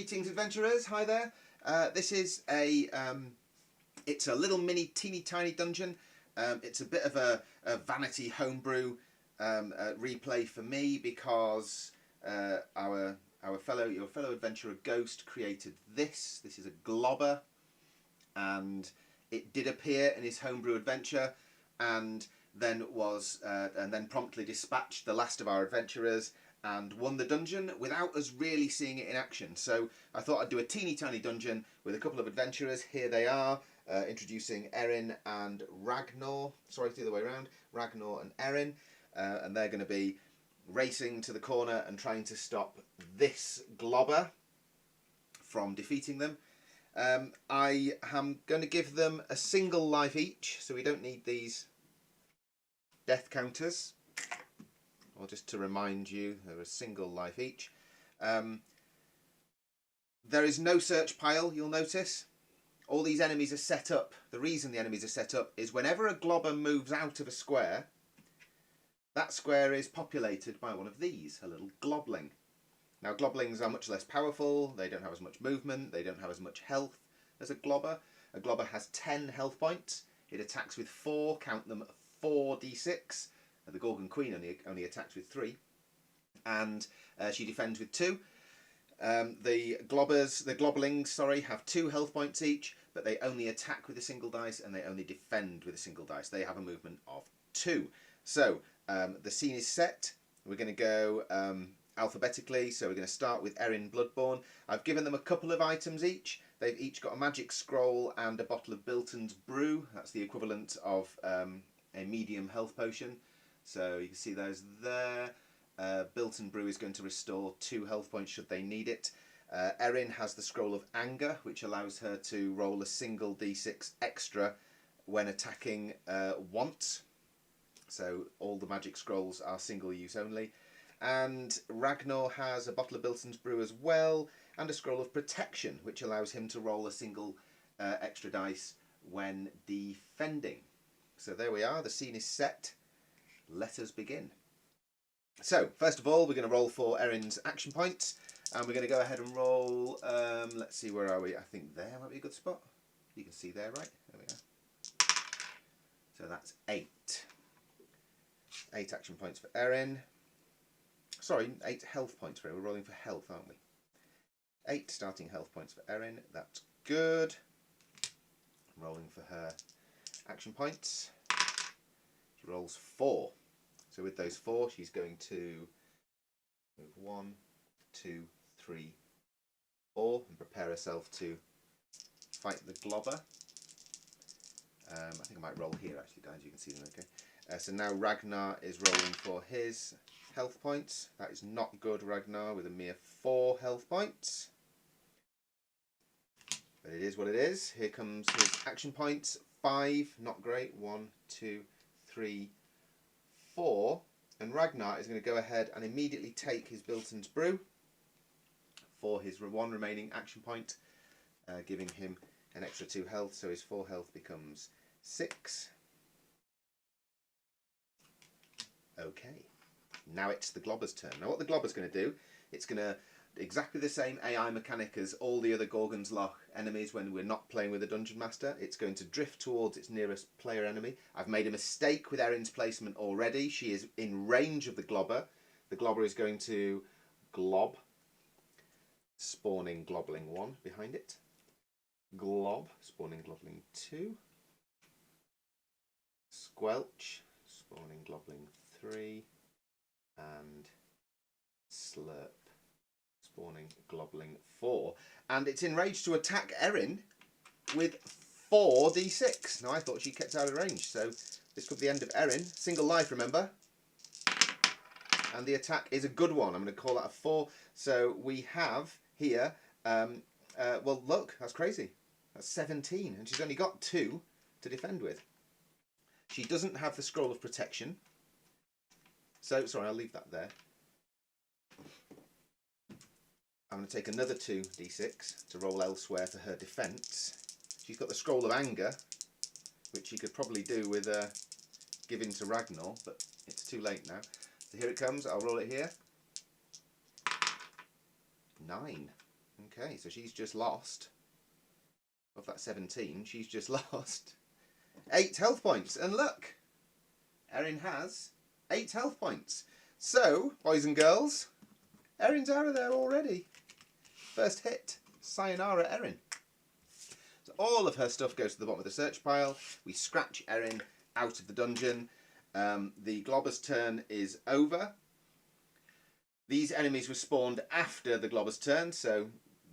Greetings, adventurers. Hi there. This is it's a little mini, teeny tiny dungeon. It's a bit of a vanity homebrew replay for me because your fellow adventurer Ghost created this. This is a Globber, and it did appear in his homebrew adventure, and then promptly dispatched the last of our adventurers and won the dungeon without us really seeing it in action. So I thought I'd do a teeny tiny dungeon with a couple of adventurers. Here they are, introducing Erin and Ragnor. Sorry, it's the other way around. Ragnor and Erin, and they're going to be racing to the corner and trying to stop this Globber from defeating them. I am going to give them a single life each, so we don't need these death counters. Or just to remind you, they're a single life each. There is no search pile, you'll notice. All these enemies are set up. The reason the enemies are set up is whenever a Globber moves out of a square, that square is populated by one of these, a little Globbling. Now, Globblings are much less powerful, they don't have as much movement, they don't have as much health as a Globber. A Globber has 10 health points. It attacks with 4, count them, 4d6. The Gorgon Queen only attacks with 3, and she defends with 2. The Globblings, have 2 health points each, but they only attack with a single dice and they only defend with a single dice. They have a movement of 2. So the scene is set. We're going to go alphabetically, so we're going to start with Erin Bloodborn. I've given them a couple of items each. They've each got a magic scroll and a bottle of Bilton's brew. That's the equivalent of a medium health potion. So you can see those there. Bilton Brew is going to restore 2 health points should they need it. Erin has the Scroll of Anger, which allows her to roll a single d6 extra when attacking once. So all the magic scrolls are single use only. And Ragnor has a bottle of Bilton's Brew as well, and a Scroll of Protection, which allows him to roll a single extra dice when defending. So there we are, the scene is set. Let us begin. So, first of all, we're going to roll for Erin's action points, and we're going to go ahead and roll, let's see, where are we? I think there might be a good spot. You can see there, right? There we are. So that's 8. 8 action points for Erin. Sorry, 8 health points for Erin. We're rolling for health, aren't we? 8 starting health points for Erin. That's good. I'm rolling for her action points. She rolls 4. So with those 4, she's going to move 1, 2, 3, 4 and prepare herself to fight the Globber. I think I might roll here actually, guys. You can see them okay. So now Ragnar is rolling for his health points. That is not good, Ragnar, with a mere 4 health points. But it is what it is. Here comes his action points. 5, not great. 1, 2, 3, 4, and Ragnar is going to go ahead and immediately take his Bilton's Brew for his 1 remaining action point, giving him an extra 2 health, so his 4 health becomes 6. Okay, now it's the Globber's turn. Now what the Globber's going to do, it's going to exactly the same AI mechanic as all the other Gorgon's Loch enemies when we're not playing with a Dungeon Master. It's going to drift towards its nearest player enemy. I've made a mistake with Erin's placement already. She is in range of the Globber. The Globber is going to glob, spawning Globbling 1 behind it. Glob, spawning Globbling 2. Squelch, spawning Globbling 3. And Slurp, spawning Globbling 4, and it's enraged to attack Erin with 4d6. Now I thought she kept out of range, so this could be the end of Erin. Single life, remember, and the attack is a good one. I'm going to call that a 4. So we have here, well look, that's crazy, that's 17, and she's only got 2 to defend with. She doesn't have the Scroll of Protection, so sorry, I'll leave that there. I'm going to take another 2d6 to roll elsewhere for her defence. She's got the Scroll of Anger, which she could probably do with giving to Ragnor, but it's too late now. So here it comes, I'll roll it here. 9. Okay, so she's just lost. Of that 17, she's just lost 8 health points. And look, Erin has 8 health points. So, boys and girls, Erin's out of there already. First hit, sayonara Erin. So all of her stuff goes to the bottom of the search pile. We scratch Erin out of the dungeon. The Globber's turn is over. These enemies were spawned after the Globber's turn, so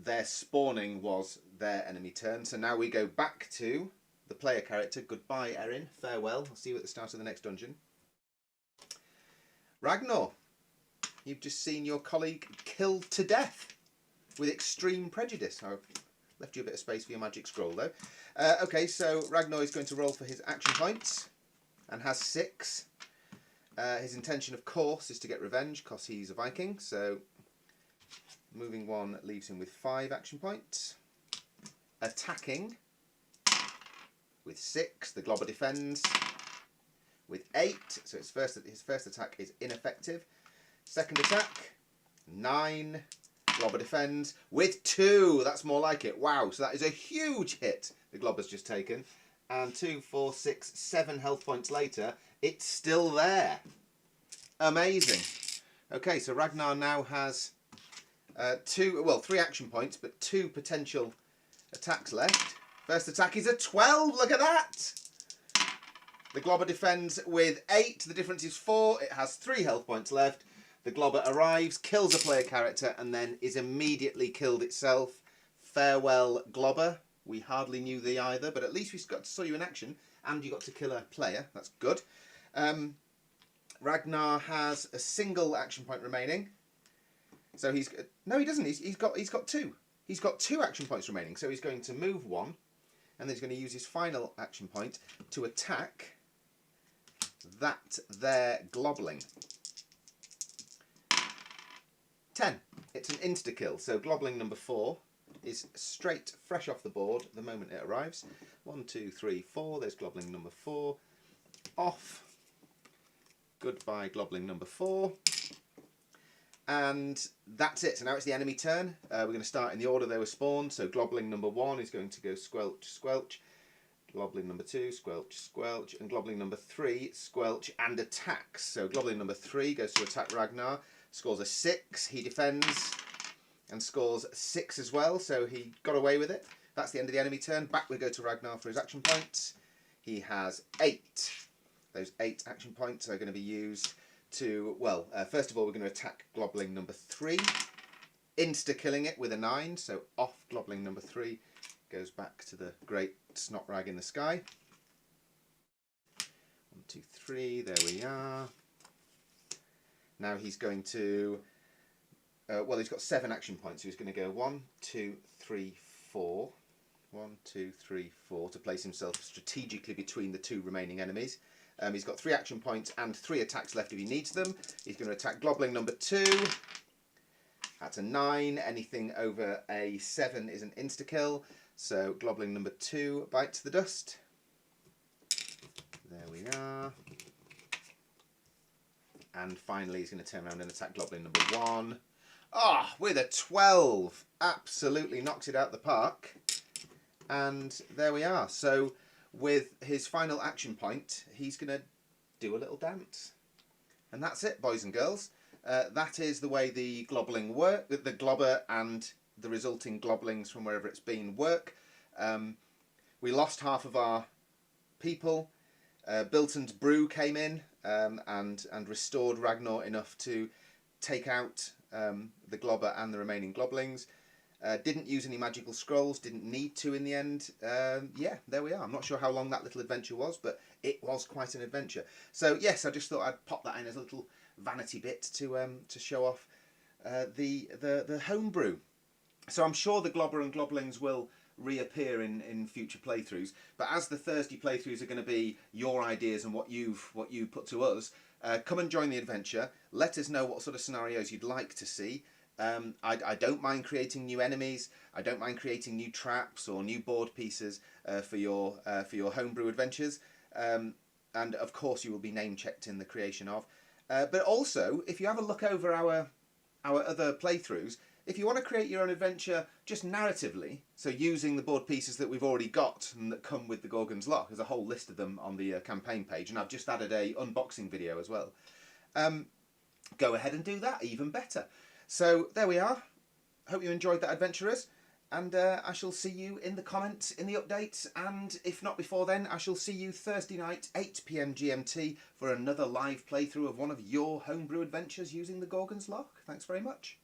their spawning was their enemy turn. So now we go back to the player character. Goodbye, Erin. Farewell. I'll see you at the start of the next dungeon. Ragnor, you've just seen your colleague killed to death with extreme prejudice. I've left you a bit of space for your magic scroll, though. Okay, so Ragnor is going to roll for his action points and has 6. His intention, of course, is to get revenge because he's a Viking. So moving 1 leaves him with 5 action points. Attacking with 6. The Globber defends with 8. So his first attack is ineffective. Second attack, 9. Globber defends with 2. That's more like it. Wow. So that is a huge hit the Globber's just taken. And 2, 4, 6, 7 health points later, it's still there. Amazing. Okay, so Ragnar now has 3 action points, but 2 potential attacks left. First attack is a 12. Look at that. The Globber defends with 8. The difference is 4. It has 3 health points left. The Globber arrives, kills a player character, and then is immediately killed itself. Farewell, Globber. We hardly knew thee either, but at least we saw you in action, and you got to kill a player. That's good. Ragnar has a single action point remaining. So he doesn't. He's got 2. He's got 2 action points remaining. So he's going to move 1, and then he's going to use his final action point to attack that there Globbling. 10. It's an insta-kill. So Globbling number 4 is straight, fresh off the board the moment it arrives. 1, 2, 3, 4. There's Globbling number 4. Off. Goodbye, Globbling number 4. And that's it. So now it's the enemy turn. We're going to start in the order they were spawned. So Globbling number 1 is going to go squelch, squelch. Globbling number 2, squelch, squelch. And Globbling number 3, squelch and attacks. So Globbling number 3 goes to attack Ragnar. Scores a 6. He defends and scores 6 as well. So he got away with it. That's the end of the enemy turn. Back we go to Ragnar for his action points. He has 8. Those 8 action points are going to be used to, well, first of all, we're going to attack Globbling number 3, insta-killing it with a 9, so off Globbling number 3, goes back to the great snot rag in the sky. 1, 2, 3, there we are. Now he's going to, well, he's got 7 action points, so he's going to go 1, 2, 3, 4. 1, 2, 3, 4 to place himself strategically between the 2 remaining enemies. He's got 3 action points and 3 attacks left if he needs them. He's going to attack Globbling number 2. That's a 9. Anything over a 7 is an insta-kill. So Globbling number 2 bites the dust. There we are. And finally he's going to turn around and attack Globbling number 1. Ah, with a 12. Absolutely knocks it out the park. And there we are. So with his final action point, he's going to do a little dance. And that's it, boys and girls. That is the way the Globbling work, the Globber and the resulting Globblings from wherever it's been work. We lost half of our people. Bilton's brew came in and restored Ragnor enough to take out the Globber and the remaining Globblings. Didn't use any magical scrolls, didn't need to in the end. Yeah, there we are. I'm not sure how long that little adventure was, but it was quite an adventure. So yes, I just thought I'd pop that in as a little vanity bit to show off the homebrew. So I'm sure the Globber and Globblings will reappear in future playthroughs, but as the Thursday playthroughs are going to be your ideas and what you put to us, come and join the adventure. Let us know what sort of scenarios you'd like to see. I don't mind creating new enemies. I don't mind creating new traps or new board pieces for your homebrew adventures. And of course, you will be name checked in the creation of. But also, if you have a look over our other playthroughs, if you want to create your own adventure just narratively, so using the board pieces that we've already got and that come with the Gorgon's Loch, there's a whole list of them on the campaign page, and I've just added a unboxing video as well. Go ahead and do that, even better. So there we are. Hope you enjoyed that, adventurers. And I shall see you in the comments in the updates, and if not before then, I shall see you Thursday night, 8 PM GMT, for another live playthrough of one of your homebrew adventures using the Gorgon's Loch. Thanks very much.